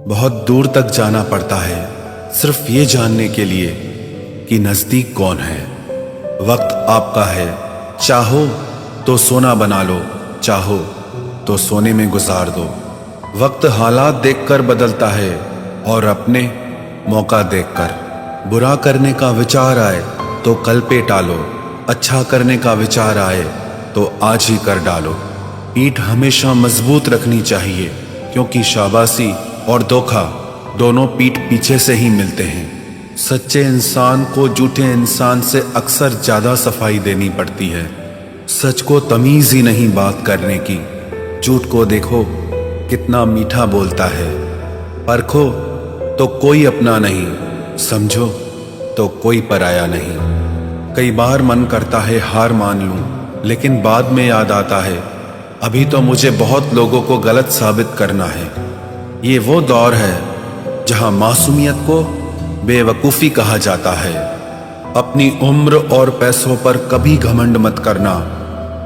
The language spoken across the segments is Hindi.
बहुत दूर तक जाना पड़ता है सिर्फ ये जानने के लिए कि नजदीक कौन है। वक्त आपका है, चाहो तो सोना बना लो, चाहो तो सोने में गुजार दो। वक्त हालात देखकर बदलता है और अपने मौका देखकर। बुरा करने का विचार आए तो कल पे टालो, अच्छा करने का विचार आए तो आज ही कर डालो। पीठ हमेशा मजबूत रखनी चाहिए क्योंकि शाबाशी और धोखा दोनों पीठ पीछे से ही मिलते हैं। सच्चे इंसान को झूठे इंसान से अक्सर ज्यादा सफाई देनी पड़ती है। सच को तमीज ही नहीं बात करने की। झूठ को देखो कितना मीठा बोलता है। परखो तो कोई अपना नहीं, समझो तो कोई पराया नहीं। कई बार मन करता है हार मान लूं, लेकिन बाद में याद आता है अभी तो मुझे बहुत लोगों को गलत साबित करना है। ये वो दौर है जहां मासूमियत को बेवकूफ़ी कहा जाता है। अपनी उम्र और पैसों पर कभी घमंड मत करना,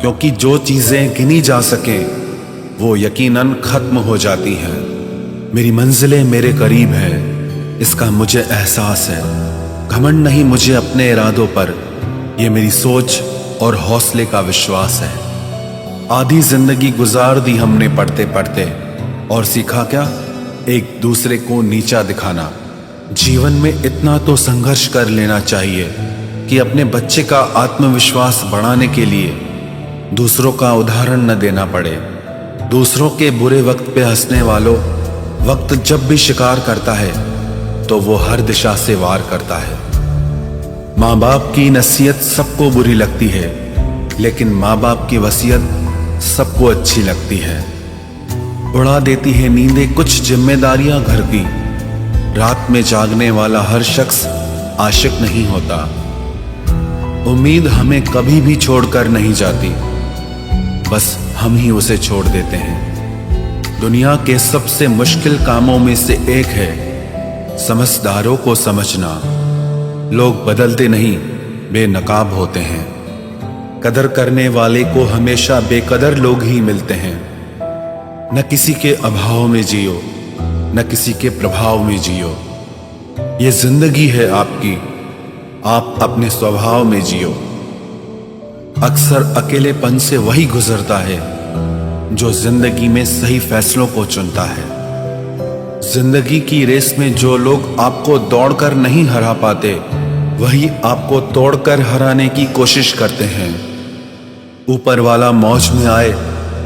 क्योंकि जो चीज़ें गिनी जा सके वो यकीनन खत्म हो जाती हैं। मेरी मंजिलें मेरे करीब है, इसका मुझे एहसास है। घमंड नहीं मुझे अपने इरादों पर, ये मेरी सोच और हौसले का विश्वास है। आधी जिंदगी गुजार दी हमने पढ़ते पढ़ते, और सीखा क्या? एक दूसरे को नीचा दिखाना। जीवन में इतना तो संघर्ष कर लेना चाहिए कि अपने बच्चे का आत्मविश्वास बढ़ाने के लिए दूसरों का उदाहरण न देना पड़े। दूसरों के बुरे वक्त पे हंसने वालों, वक्त जब भी शिकार करता है तो वो हर दिशा से वार करता है। माँ बाप की नसीहत सबको बुरी लगती है, लेकिन माँ बाप की वसीयत सबको अच्छी लगती है। उड़ा देती है नींदें कुछ जिम्मेदारियां घर की। रात में जागने वाला हर शख्स आशिक नहीं होता। उम्मीद हमें कभी भी छोड़कर नहीं जाती, बस हम ही उसे छोड़ देते हैं। दुनिया के सबसे मुश्किल कामों में से एक है समझदारों को समझना। लोग बदलते नहीं, बेनकाब होते हैं। कदर करने वाले को हमेशा बेकदर लोग ही मिलते हैं। न किसी के अभाव में जियो, न किसी के प्रभाव में जियो। ये जिंदगी है आपकी, आप अपने स्वभाव में जियो। अक्सर अकेलेपन से वही गुजरता है जो जिंदगी में सही फैसलों को चुनता है। जिंदगी की रेस में जो लोग आपको दौड़कर नहीं हरा पाते, वही आपको तोड़कर हराने की कोशिश करते हैं। ऊपर वाला मौज में आए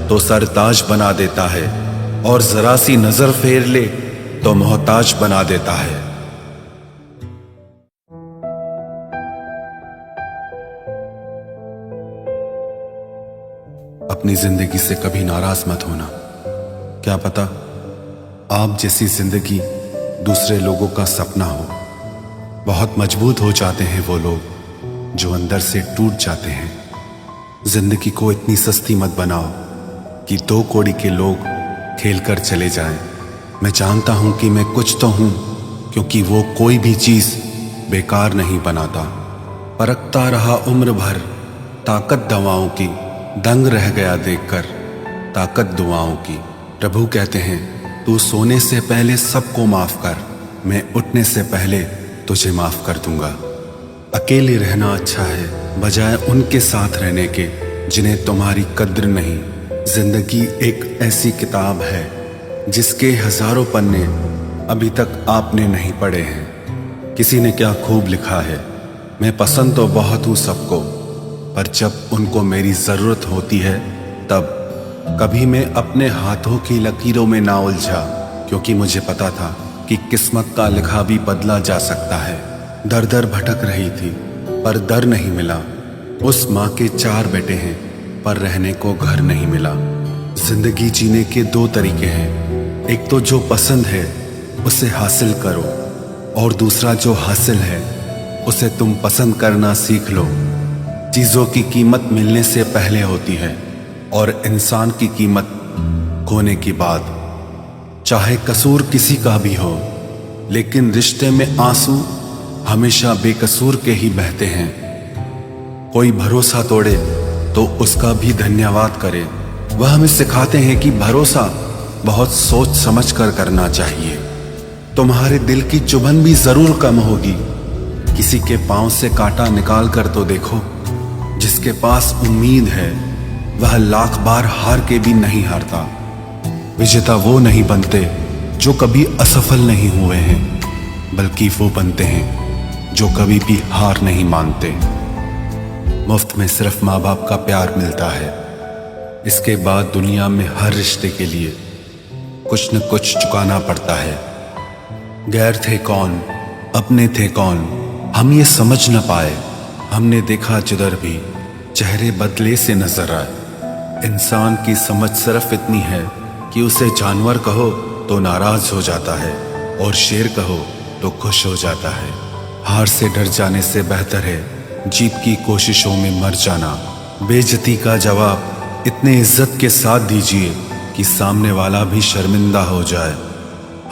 तो सरताज बना देता है, और जरा सी नजर फेर ले तो मोहताज बना देता है। अपनी जिंदगी से कभी नाराज मत होना। क्या पता आप जैसी जिंदगी दूसरे लोगों का सपना हो। बहुत मजबूत हो जाते हैं वो लोग जो अंदर से टूट जाते हैं। जिंदगी को इतनी सस्ती मत बनाओ कि 2 कौड़ी के लोग खेल कर चले जाएं। मैं जानता हूं कि मैं कुछ तो हूं, क्योंकि वो कोई भी चीज बेकार नहीं बनाता। परखता रहा उम्र भर ताकत दवाओं की, दंग रह गया देखकर ताकत दुआओं की। प्रभु कहते हैं तू सोने से पहले सबको माफ कर, मैं उठने से पहले तुझे माफ कर दूंगा। अकेले रहना अच्छा है बजाय उनके साथ रहने के जिन्हें तुम्हारी कद्र नहीं। जिंदगी एक ऐसी किताब है जिसके हजारों पन्ने अभी तक आपने नहीं पढ़े हैं। किसी ने क्या खूब लिखा है, मैं पसंद तो बहुत हूं सबको, पर जब उनको मेरी जरूरत होती है तब। कभी मैं अपने हाथों की लकीरों में ना उलझा, क्योंकि मुझे पता था कि किस्मत का लिखा भी बदला जा सकता है। दर दर भटक रही थी पर दर नहीं मिला। उस माँ के 4 बेटे हैं पर रहने को घर नहीं मिला। जिंदगी जीने के 2 तरीके हैं, एक तो जो पसंद है उसे हासिल करो, और दूसरा जो हासिल है उसे तुम पसंद करना सीख लो। चीजों की कीमत मिलने से पहले होती है और इंसान की कीमत खोने के बाद। चाहे कसूर किसी का भी हो, लेकिन रिश्ते में आंसू हमेशा बेकसूर के ही बहते हैं। कोई भरोसा तोड़े तो उसका भी धन्यवाद करे। वह हमें सिखाते हैं कि भरोसा बहुत सोच समझ कर करना चाहिए। तुम्हारे दिल की चुभन भी जरूर कम होगी। किसी के पांव से कांटा निकाल कर तो देखो। जिसके पास उम्मीद है वह लाख बार हार के भी नहीं हारता। विजेता वो नहीं बनते जो कभी असफल नहीं हुए हैं, बल्कि वो बनते हैं जो कभी भी हार नहीं मानते। मुफ्त में सिर्फ माँ बाप का प्यार मिलता है। इसके बाद दुनिया में हर रिश्ते के लिए कुछ न कुछ चुकाना पड़ता है। गैर थे कौन, अपने थे कौन, हम ये समझ न पाए। हमने देखा जिधर भी चेहरे बदले से नजर आए। इंसान की समझ सिर्फ इतनी है कि उसे जानवर कहो तो नाराज हो जाता है और शेर कहो तो खुश हो जाता है। हार से डर जाने से बेहतर है जीत की कोशिशों में मर जाना। बेइज्जती का जवाब इतने इज्जत के साथ दीजिए कि सामने वाला भी शर्मिंदा हो जाए।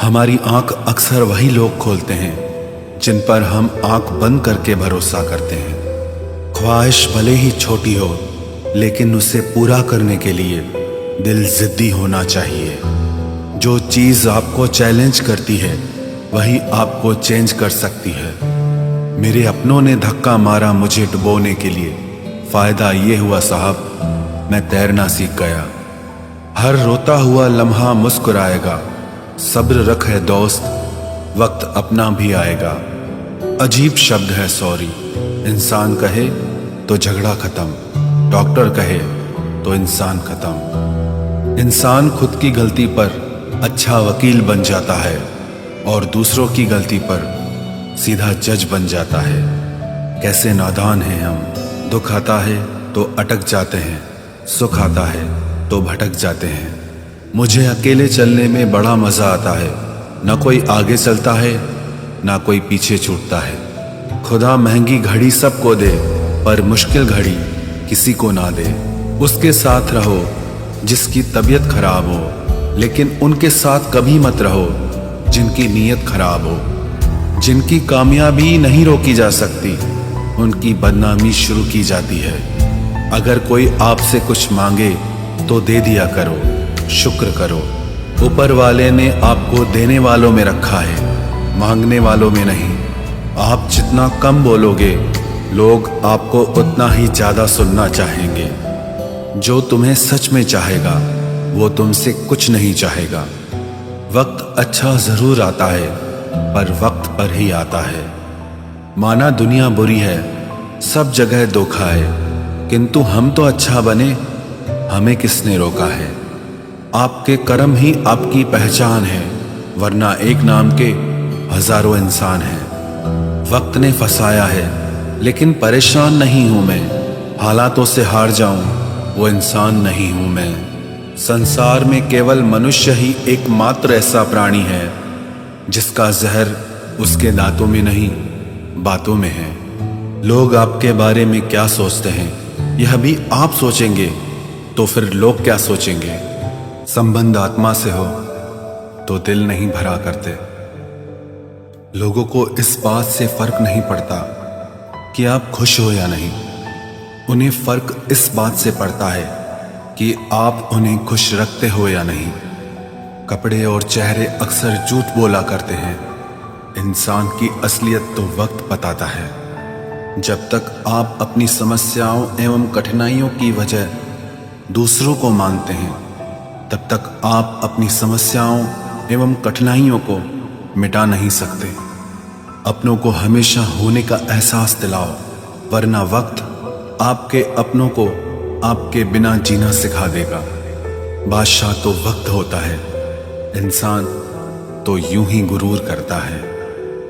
हमारी आंख अक्सर वही लोग खोलते हैं जिन पर हम आंख बंद करके भरोसा करते हैं। ख्वाहिश भले ही छोटी हो, लेकिन उसे पूरा करने के लिए दिल जिद्दी होना चाहिए। जो चीज आपको चैलेंज करती है वही आपको चेंज कर सकती है। मेरे अपनों ने धक्का मारा मुझे डुबोने के लिए। फायदा ये हुआ साहब, मैं तैरना सीख गया। हर रोता हुआ लम्हा मुस्कुराएगा। सब्र रख है दोस्त, वक्त अपना भी आएगा। अजीब शब्द है सॉरी। इंसान कहे तो झगड़ा खत्म, डॉक्टर कहे तो इंसान खत्म। इंसान खुद की गलती पर अच्छा वकील बन जाता है और दूसरों की गलती पर सीधा जज बन जाता है। कैसे नादान हैं हम। दुख आता है तो अटक जाते हैं, सुख आता है तो भटक जाते हैं। मुझे अकेले चलने में बड़ा मजा आता है। ना कोई आगे चलता है ना कोई पीछे छूटता है। खुदा महंगी घड़ी सबको दे पर मुश्किल घड़ी किसी को ना दे। उसके साथ रहो जिसकी तबीयत खराब हो, लेकिन उनके साथ कभी मत रहो जिनकी नीयत खराब हो। जिनकी कामयाबी नहीं रोकी जा सकती, उनकी बदनामी शुरू की जाती है। अगर कोई आपसे कुछ मांगे तो दे दिया करो, शुक्र करो। ऊपर वाले ने आपको देने वालों में रखा है, मांगने वालों में नहीं। आप जितना कम बोलोगे, लोग आपको उतना ही ज्यादा सुनना चाहेंगे। जो तुम्हें सच में चाहेगा वो तुमसे कुछ नहीं चाहेगा। वक्त अच्छा जरूर आता है पर वक्त पर ही आता है। माना दुनिया बुरी है, सब जगह धोखा है, किंतु हम तो अच्छा बने, हमें किसने रोका है। आपके कर्म ही आपकी पहचान है, वरना एक नाम के हजारों इंसान हैं। वक्त ने फंसाया है लेकिन परेशान नहीं हूं मैं। हालातों से हार जाऊं वो इंसान नहीं हूं मैं। संसार में केवल मनुष्य ही एकमात्र ऐसा प्राणी है जिसका जहर उसके दांतों में नहीं बातों में है। लोग आपके बारे में क्या सोचते हैं यह भी आप सोचेंगे तो फिर लोग क्या सोचेंगे। संबंध आत्मा से हो तो दिल नहीं भरा करते। लोगों को इस बात से फर्क नहीं पड़ता कि आप खुश हो या नहीं। उन्हें फर्क इस बात से पड़ता है कि आप उन्हें खुश रखते हो या नहीं। कपड़े और चेहरे अक्सर झूठ बोला करते हैं। इंसान की असलियत तो वक्त बताता है। जब तक आप अपनी समस्याओं एवं कठिनाइयों की वजह दूसरों को मानते हैं, तब तक आप अपनी समस्याओं एवं कठिनाइयों को मिटा नहीं सकते। अपनों को हमेशा होने का एहसास दिलाओ, वरना वक्त आपके अपनों को आपके बिना जीना सिखा देगा। बादशाह तो वक्त होता है, इंसान तो यूं ही गुरूर करता है।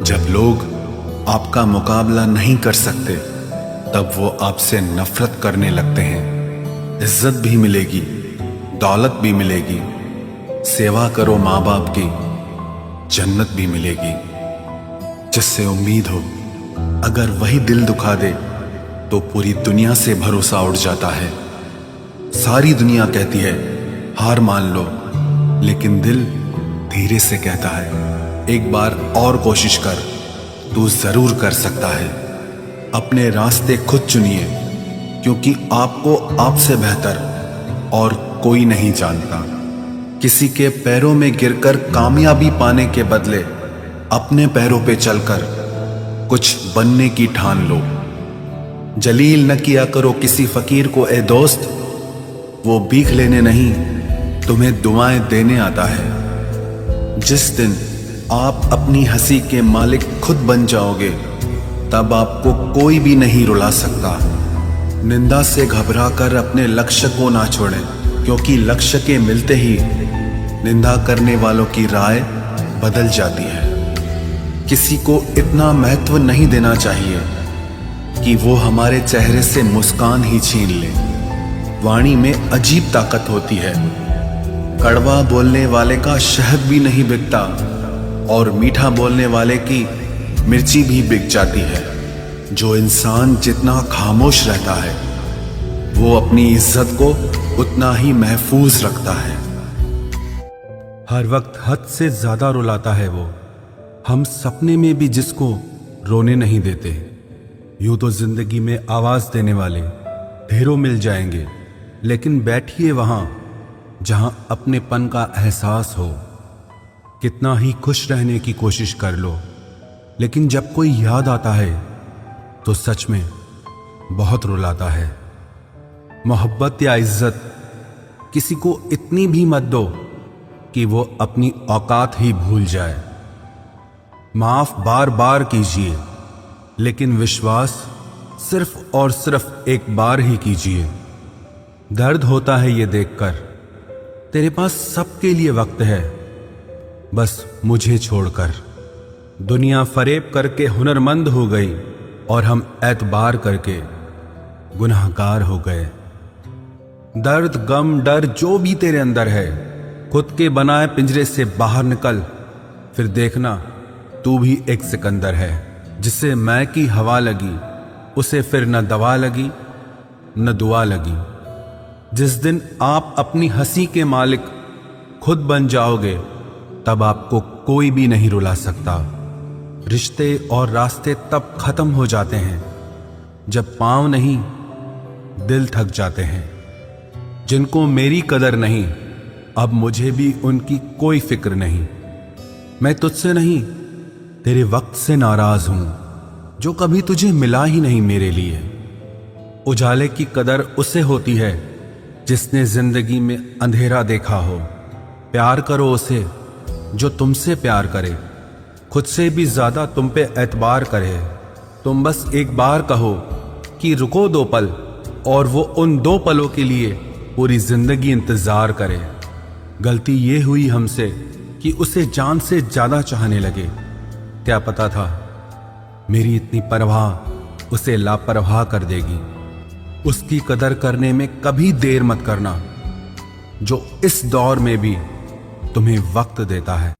जब लोग आपका मुकाबला नहीं कर सकते, तब वो आपसे नफरत करने लगते हैं। इज्जत भी मिलेगी, दौलत भी मिलेगी। सेवा करो माँ बाप की, जन्नत भी मिलेगी। जिससे उम्मीद हो, अगर वही दिल दुखा दे तो पूरी दुनिया से भरोसा उड़ जाता है। सारी दुनिया कहती है हार मान लो, लेकिन दिल धीरे से कहता है एक बार और कोशिश कर, तू जरूर कर सकता है। अपने रास्ते खुद चुनिए, क्योंकि आपको आपसे बेहतर और कोई नहीं जानता। किसी के पैरों में गिरकर कामयाबी पाने के बदले अपने पैरों पे चलकर कुछ बनने की ठान लो। जलील न किया करो किसी फकीर को ए दोस्त, वो भीख लेने नहीं तुम्हें दुआएं देने आता है। जिस दिन आप अपनी हंसी के मालिक खुद बन जाओगे, तब आपको कोई भी नहीं रुला सकता। निंदा से घबराकर अपने लक्ष्य को ना छोड़ें, क्योंकि लक्ष्य के मिलते ही निंदा करने वालों की राय बदल जाती है। किसी को इतना महत्व नहीं देना चाहिए कि वो हमारे चेहरे से मुस्कान ही छीन ले। वाणी में अजीब ताकत होती है। कड़वा बोलने वाले का शहद भी नहीं बिकता और मीठा बोलने वाले की मिर्ची भी बिक जाती है। जो इंसान जितना खामोश रहता है, वो अपनी इज्जत को उतना ही महफूज रखता है। हर वक्त हद से ज्यादा रुलाता है वो, हम सपने में भी जिसको रोने नहीं देते। यूं तो जिंदगी में आवाज देने वाले ढेरों मिल जाएंगे, लेकिन बैठिए वहां जहां अपनेपन का एहसास हो। कितना ही खुश रहने की कोशिश कर लो, लेकिन जब कोई याद आता है तो सच में बहुत रुलाता है। मोहब्बत या इज्जत किसी को इतनी भी मत दो कि वो अपनी औकात ही भूल जाए। माफ बार बार कीजिए, लेकिन विश्वास सिर्फ और सिर्फ एक बार ही कीजिए। दर्द होता है ये देखकर तेरे पास सबके लिए वक्त है, बस मुझे छोड़कर। दुनिया फरेब करके हुनरमंद हो गई और हम एतबार करके गुनाहगार हो गए। दर्द, गम, डर जो भी तेरे अंदर है, खुद के बनाए पिंजरे से बाहर निकल, फिर देखना तू भी एक सिकंदर है। जिसे मैं की हवा लगी, उसे फिर न दवा लगी न दुआ लगी। जिस दिन आप अपनी हंसी के मालिक खुद बन जाओगे, तब आपको कोई भी नहीं रुला सकता। रिश्ते और रास्ते तब खत्म हो जाते हैं जब पांव नहीं दिल थक जाते हैं। जिनको मेरी कदर नहीं, अब मुझे भी उनकी कोई फिक्र नहीं। मैं तुझसे नहीं तेरे वक्त से नाराज हूं, जो कभी तुझे मिला ही नहीं मेरे लिए। उजाले की कदर उसे होती है जिसने जिंदगी में अंधेरा देखा हो। प्यार करो उसे जो तुमसे प्यार करे, खुद से भी ज्यादा तुम पे एतबार करे। तुम बस एक बार कहो कि रुको 2 पल, और वो उन 2 पलों के लिए पूरी जिंदगी इंतजार करे। गलती ये हुई हमसे कि उसे जान से ज्यादा चाहने लगे। क्या पता था मेरी इतनी परवाह उसे लापरवाह कर देगी। उसकी कदर करने में कभी देर मत करना, जो इस दौर में भी तुम्हें वक्त देता है।